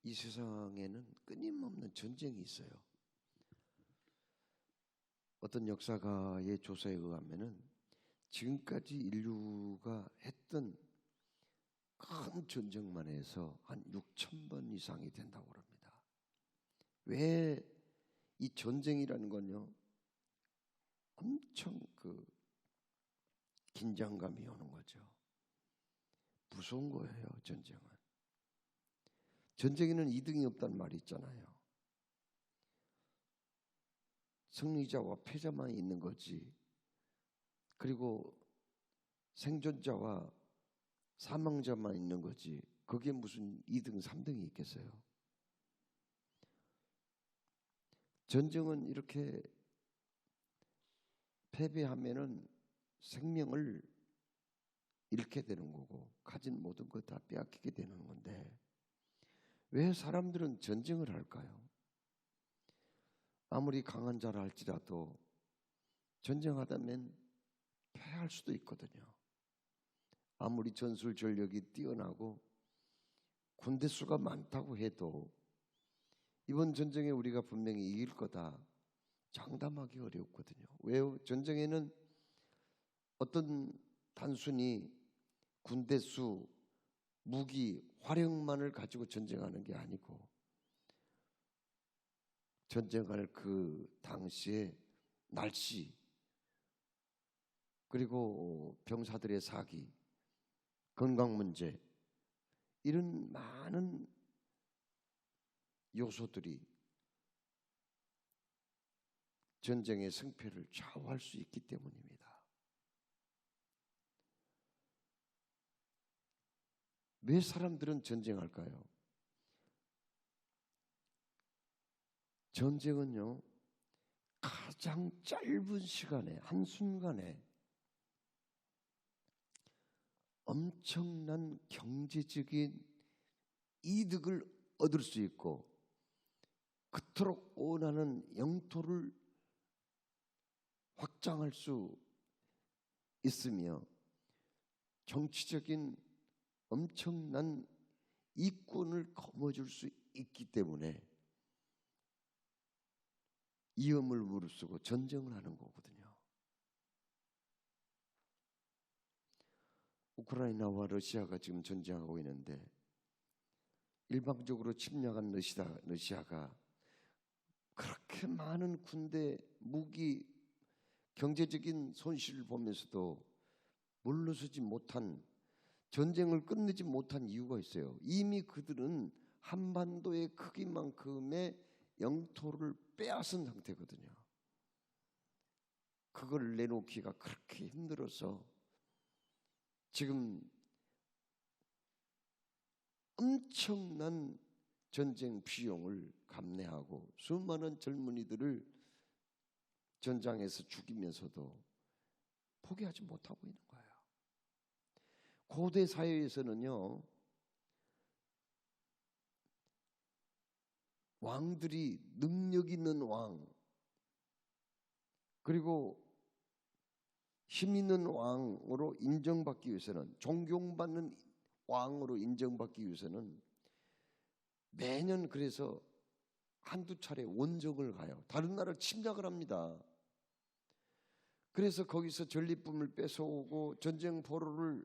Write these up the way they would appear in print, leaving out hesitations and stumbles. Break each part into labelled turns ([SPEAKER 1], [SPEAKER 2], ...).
[SPEAKER 1] 이 세상에는 끊임없는 전쟁이 있어요. 어떤 역사가의 조사에 의하면은 지금까지 인류가 했던 큰 전쟁만 해서 한 6,000번 이상이 된다고 합니다. 왜 이 전쟁이라는 건요, 엄청 긴장감이 오는 거죠. 무서운 거예요, 전쟁은. 전쟁에는 이등이 없다는 말이 있잖아요. 승리자와 패자만 있는 거지. 그리고 생존자와 사망자만 있는 거지. 그게 무슨 2등, 3등이 있겠어요. 전쟁은 이렇게 패배하면은 생명을 잃게 되는 거고 가진 모든 것 다 빼앗기게 되는 건데 왜 사람들은 전쟁을 할까요? 아무리 강한 자라 할지라도 전쟁하다면 패할 수도 있거든요. 아무리 전술 전력이 뛰어나고 군대 수가 많다고 해도 이번 전쟁에 우리가 분명히 이길 거다 장담하기 어렵거든요. 왜요? 전쟁에는 어떤 단순히 군대 수, 무기, 화력만을 가지고 전쟁하는 게 아니고 전쟁할 그 당시에 날씨 그리고 병사들의 사기, 건강 문제 이런 많은 요소들이 전쟁의 승패를 좌우할 수 있기 때문입니다. 왜 사람들은 전쟁할까요? 전쟁은요, 가장 짧은 시간에, 한순간에 엄청난 경제적인 이득을 얻을 수 있고 그토록 원하는 영토를 확장할 수 있으며 정치적인 엄청난 이권을 거머쥘 수 있기 때문에 위험을 무릅쓰고 전쟁을 하는 거거든요. 우크라이나와 러시아가 지금 전쟁하고 있는데 일방적으로 침략한 러시아가 그렇게 많은 군대, 무기, 경제적인 손실을 보면서도 물러서지 못한 전쟁을 끝내지 못한 이유가 있어요. 이미 그들은 한반도의 크기만큼의 영토를 빼앗은 상태거든요. 그걸 내놓기가 그렇게 힘들어서 지금 엄청난 전쟁 비용을 감내하고 수많은 젊은이들을 전장에서 죽이면서도 포기하지 못하고 있는 거예요. 고대 사회에서는요, 왕들이 능력 있는 왕, 그리고 힘 있는 왕으로 인정받기 위해서는, 존경받는 왕으로 인정받기 위해서는 매년 그래서 한두 차례 원정을 가요. 다른 나라를 침략을 합니다. 그래서 거기서 전리품을 뺏어오고 전쟁 포로를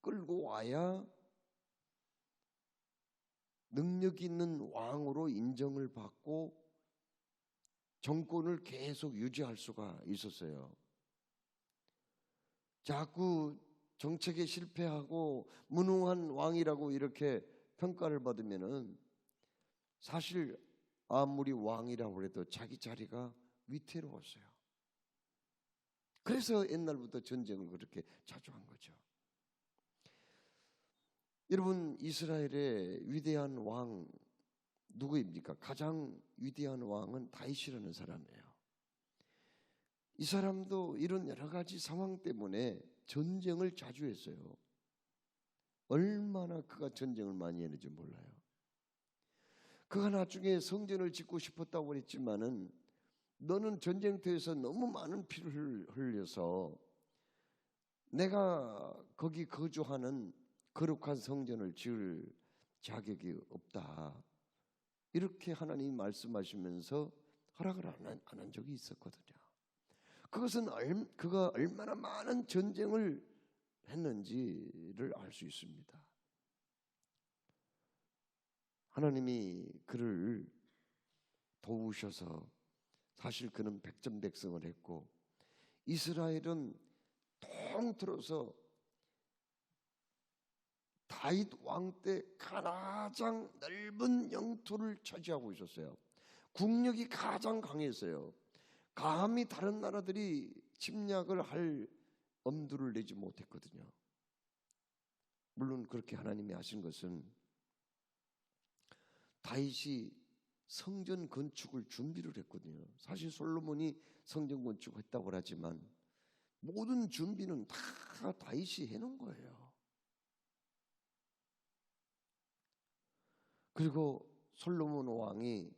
[SPEAKER 1] 끌고 와야 능력 있는 왕으로 인정을 받고 정권을 계속 유지할 수가 있었어요. 자꾸 정책에 실패하고 무능한 왕이라고 이렇게 평가를 받으면은 사실 아무리 왕이라고 해도 자기 자리가 위태로웠어요. 그래서 옛날부터 전쟁을 그렇게 자주 한 거죠. 여러분, 이스라엘의 위대한 왕 누구입니까? 가장 위대한 왕은 다윗이라는 사람이에요. 이 사람도 이런 여러 가지 상황 때문에 전쟁을 자주 했어요. 얼마나 그가 전쟁을 많이 했는지 몰라요. 그가 나중에 성전을 짓고 싶었다고 그랬지만은 너는 전쟁터에서 너무 많은 피를 흘려서 내가 거기 거주하는 거룩한 성전을 지을 자격이 없다. 이렇게 하나님이 말씀하시면서 허락을 안 한 적이 있었거든요. 그것은 그가 얼마나 많은 전쟁을 했는지를 알 수 있습니다. 하나님이 그를 도우셔서 사실 그는 백전백승을 했고 이스라엘은 통틀어서 다윗 왕 때 가장 넓은 영토를 차지하고 있었어요. 국력이 가장 강했어요. 감히 다른 나라들이 침략을 할 엄두를 내지 못했거든요. 물론 그렇게 하나님이 하신 것은 다윗이 성전 건축을 준비를 했거든요. 사실 솔로몬이 성전 건축했다고 하지만 모든 준비는 다 다윗이 해놓은 거예요. 그리고 솔로몬 왕이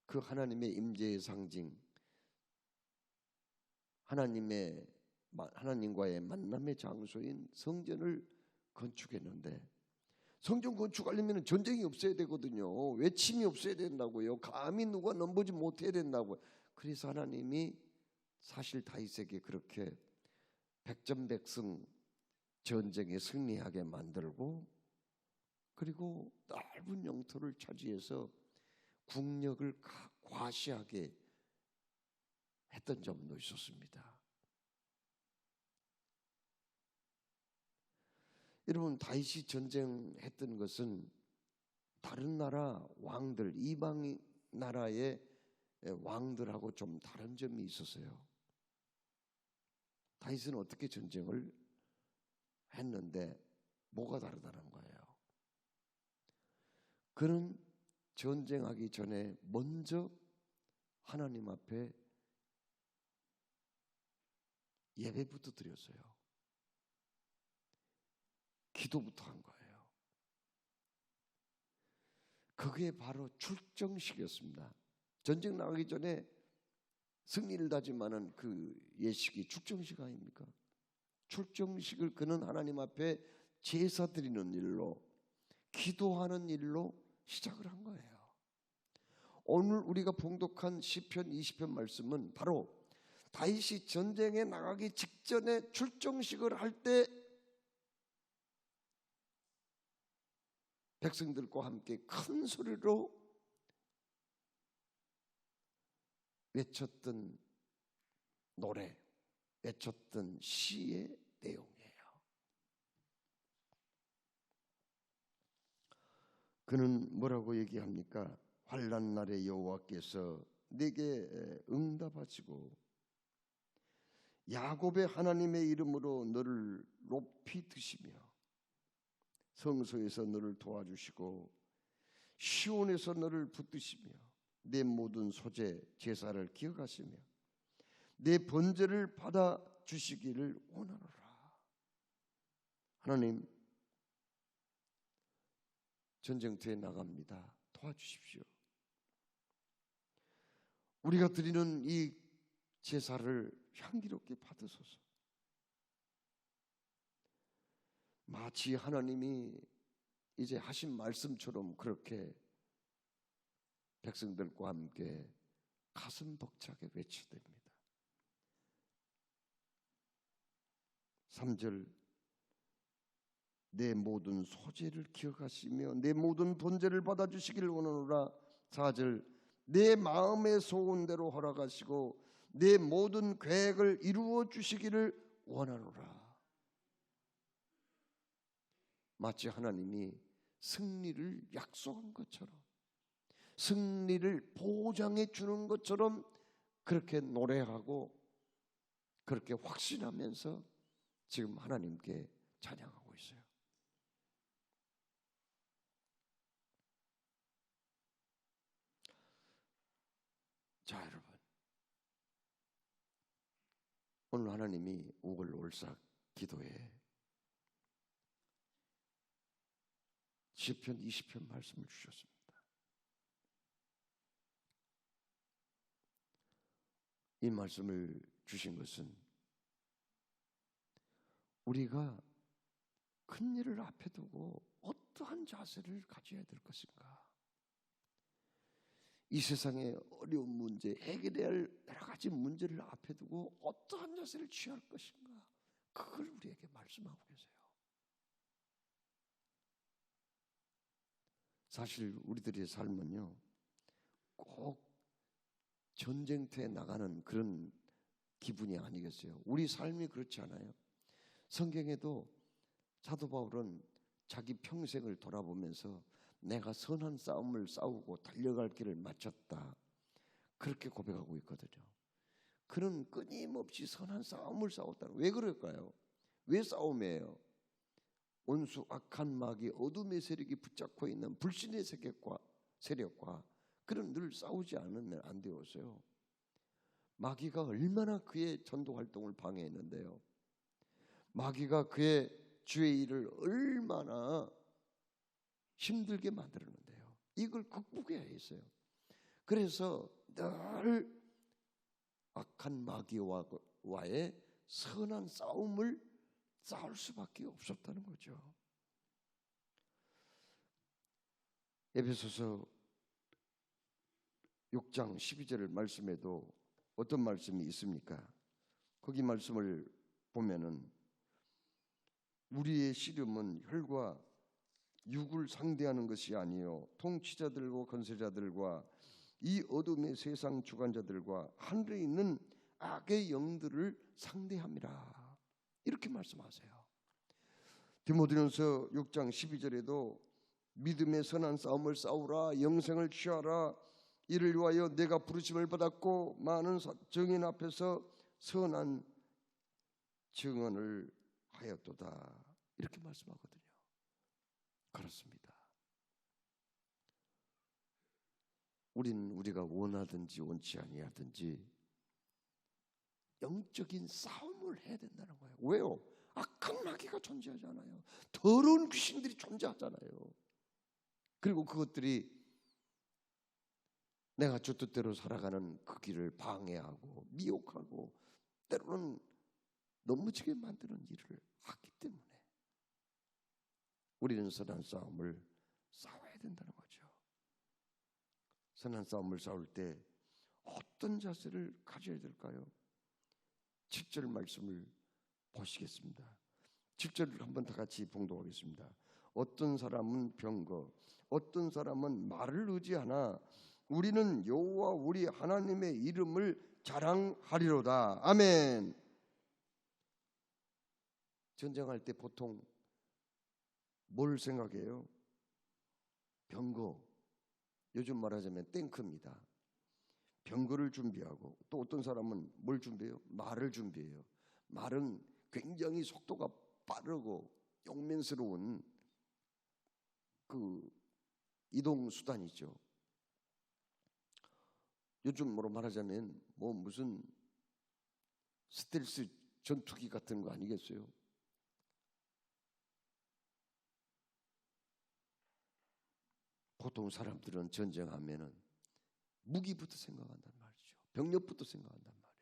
[SPEAKER 1] 그 하나님의 임재의 상징, 하나님과의 만남의 장소인 성전을 건축했는데, 성전 건축하려면 전쟁이 없어야 되거든요. 외침이 없어야 된다고요. 감히 누가 넘보지 못해야 된다고요. 그래서 하나님이 사실 다윗에게 그렇게 백전백승 전쟁에 승리하게 만들고, 그리고 넓은 영토를 차지해서 국력을 과시하게 했던 점도 있었습니다. 여러분, 다윗이 전쟁했던 것은 다른 나라 왕들, 이방 나라의 왕들하고 좀 다른 점이 있었어요. 다윗은 어떻게 전쟁을 했는데 뭐가 다르다는 거예요? 그는 전쟁하기 전에 먼저 하나님 앞에 예배부터 드렸어요. 기도부터 한 거예요. 그게 바로 출정식이었습니다. 전쟁 나가기 전에 승리를 다짐하는 그 예식이 출정식 아닙니까? 출정식을 그는 하나님 앞에 제사 드리는 일로, 기도하는 일로 시작을 한 거예요. 오늘 우리가 봉독한 시편 20편 말씀은 바로 다윗이 전쟁에 나가기 직전에 출정식을 할 때 백성들과 함께 큰 소리로 외쳤던 노래, 외쳤던 시의 내용이에요. 그는 뭐라고 얘기합니까? 환난 날에 여호와께서 내게 응답하시고 야곱의 하나님의 이름으로 너를 높이 드시며 성소에서 너를 도와주시고 시온에서 너를 붙드시며 내 모든 소재 제사를 기억하시며 내 번제를 받아 주시기를 원하노라. 하나님, 전쟁터에 나갑니다. 도와주십시오. 우리가 드리는 이 제사를 향기롭게 받으소서. 마치 하나님이 이제 하신 말씀처럼 그렇게 백성들과 함께 가슴 벅차게 외치됩니다. 3절, 내 모든 소재를 기억하시며 내 모든 번제를 받아주시기를 원하노라. 4절, 내 마음의 소원대로 허락하시고 내 모든 계획을 이루어 주시기를 원하노라. 마치 하나님이 승리를 약속한 것처럼, 승리를 보장해 주는 것처럼 그렇게 노래하고 그렇게 확신하면서 지금 하나님께 찬양하고 있어요. 자, 여러분, 오늘 하나님이 오글올삭 기도에 시편 20편 말씀을 주셨습니다. 이 말씀을 주신 것은 우리가 큰 일을 앞에 두고 어떠한 자세를 가져야 될 것인가? 이 세상의 어려운 문제, 해결해야 할 여러 가지 문제를 앞에 두고 어떠한 자세를 취할 것인가? 그걸 우리에게 말씀하고 계세요. 사실 우리들의 삶은요, 꼭 전쟁터에 나가는 그런 기분이 아니겠어요? 우리 삶이 그렇지 않아요? 성경에도 사도 바울은 자기 평생을 돌아보면서 내가 선한 싸움을 싸우고 달려갈 길을 마쳤다, 그렇게 고백하고 있거든요. 그는 끊임없이 선한 싸움을 싸웠다. 왜 그럴까요? 왜 싸움이에요? 온수 악한 마귀 어둠의 세력이 붙잡고 있는 불신의 세력과 그는 늘 싸우지 않으면 안 되었어요. 마귀가 얼마나 그의 전도 활동을 방해했는데요. 마귀가 그의 주의 일을 얼마나 힘들게 만들었는데요. 이걸 극복해야 했어요. 그래서 늘 악한 마귀와의 선한 싸움을 싸울 수밖에 없었다는 거죠. 에베소서 6장 12절 말씀에도 어떤 말씀이 있습니까? 거기 말씀을 보면은 우리의 씨름은 혈과 육을 상대하는 것이 아니요 통치자들과 권세자들과 이 어둠의 세상 주관자들과 하늘에 있는 악의 영들을 상대함이라, 이렇게 말씀하세요. 디모데전서 6장 12절에도 믿음의 선한 싸움을 싸우라, 영생을 취하라, 이를 위하여 내가 부르심을 받았고 많은 증인 앞에서 선한 증언을 하였도다, 이렇게 말씀하거든요. 그렇습니다. 우리는 우리가 원하든지 원치 아니하든지 영적인 싸움을 해야 된다는 거예요. 왜요? 악한 마귀가 존재하잖아요. 더러운 귀신들이 존재하잖아요. 그리고 그것들이 내가 주 뜻대로 살아가는 그 길을 방해하고 미혹하고 때로는 넘어지게 만드는 일을 하기 때문에 우리는 선한 싸움을 싸워야 된다는 거죠. 선한 싸움을 싸울 때 어떤 자세를 가져야 될까요? 7절 말씀을 보시겠습니다. 7절을 한번 다 같이 봉독하겠습니다. 어떤 사람은 병거, 어떤 사람은 말을 의지하나 우리는 여호와 우리 하나님의 이름을 자랑하리로다. 아멘. 전쟁할 때 보통 뭘 생각해요? 병거, 요즘 말하자면 탱크입니다. 병거를 준비하고 또 어떤 사람은 뭘 준비해요? 말을 준비해요. 말은 굉장히 속도가 빠르고 용맹스러운 그 이동 수단이죠. 요즘으로 말하자면 뭐 무슨 스텔스 전투기 같은 거 아니겠어요? 보통 사람들은 전쟁하면은 무기부터 생각한단 말이죠. 병력부터 생각한단 말이에요.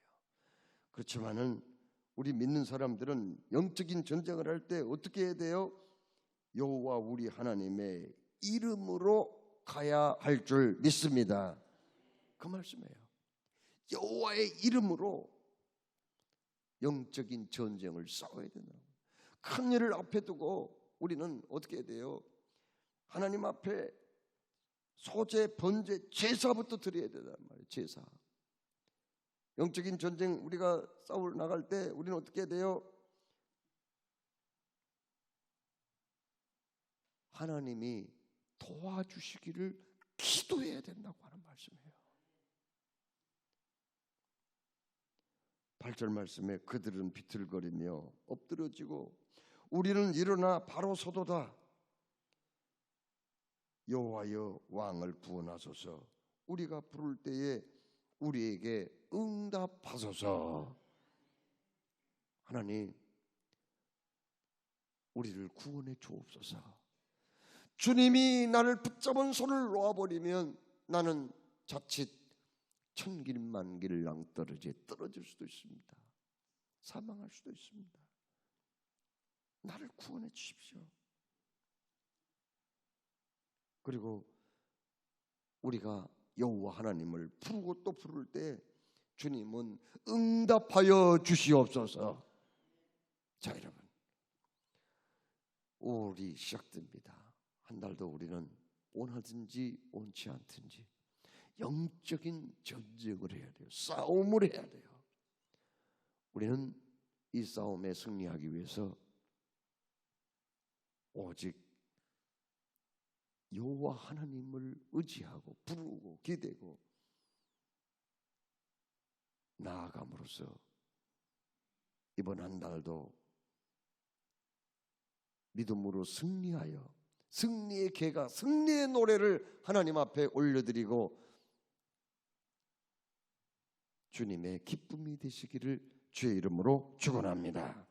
[SPEAKER 1] 그렇지만은 우리 믿는 사람들은 영적인 전쟁을 할 때 어떻게 해야 돼요? 여호와 우리 하나님의 이름으로 가야 할 줄 믿습니다. 그 말씀이에요. 여호와의 이름으로 영적인 전쟁을 싸워야 된다. 큰 일을 앞에 두고 우리는 어떻게 해야 돼요? 하나님 앞에 소재, 번제, 제사부터 드려야 된단 말이에요. 제사. 영적인 전쟁 우리가 싸워 나갈 때 우리는 어떻게 해야 돼요? 하나님이 도와주시기를 기도해야 된다고 하는 말씀이에요. 8절 말씀에 그들은 비틀거리며 엎드려지고 우리는 일어나 바로 서도다. 여호와여 왕을 구원하소서. 우리가 부를 때에 우리에게 응답하소서. 하나님, 우리를 구원해 주옵소서. 주님이 나를 붙잡은 손을 놓아버리면 나는 자칫 천길 만길 낭떠러지에 떨어질 수도 있습니다. 사망할 수도 있습니다. 나를 구원해 주십시오. 그리고 우리가 여호와 하나님을 부르고 또 부를 때 주님은 응답하여 주시옵소서. 자, 여러분, 5월이 시작됩니다. 한 달도 우리는 원하든지 원치 않든지 영적인 전쟁을 해야 돼요. 싸움을 해야 돼요. 우리는 이 싸움에 승리하기 위해서 오직 여호와 하나님을 의지하고 부르고 기대고 나아감으로써 이번 한 달도 믿음으로 승리하여 승리의 계가, 승리의 노래를 하나님 앞에 올려드리고 주님의 기쁨이 되시기를 주의 이름으로 축원합니다.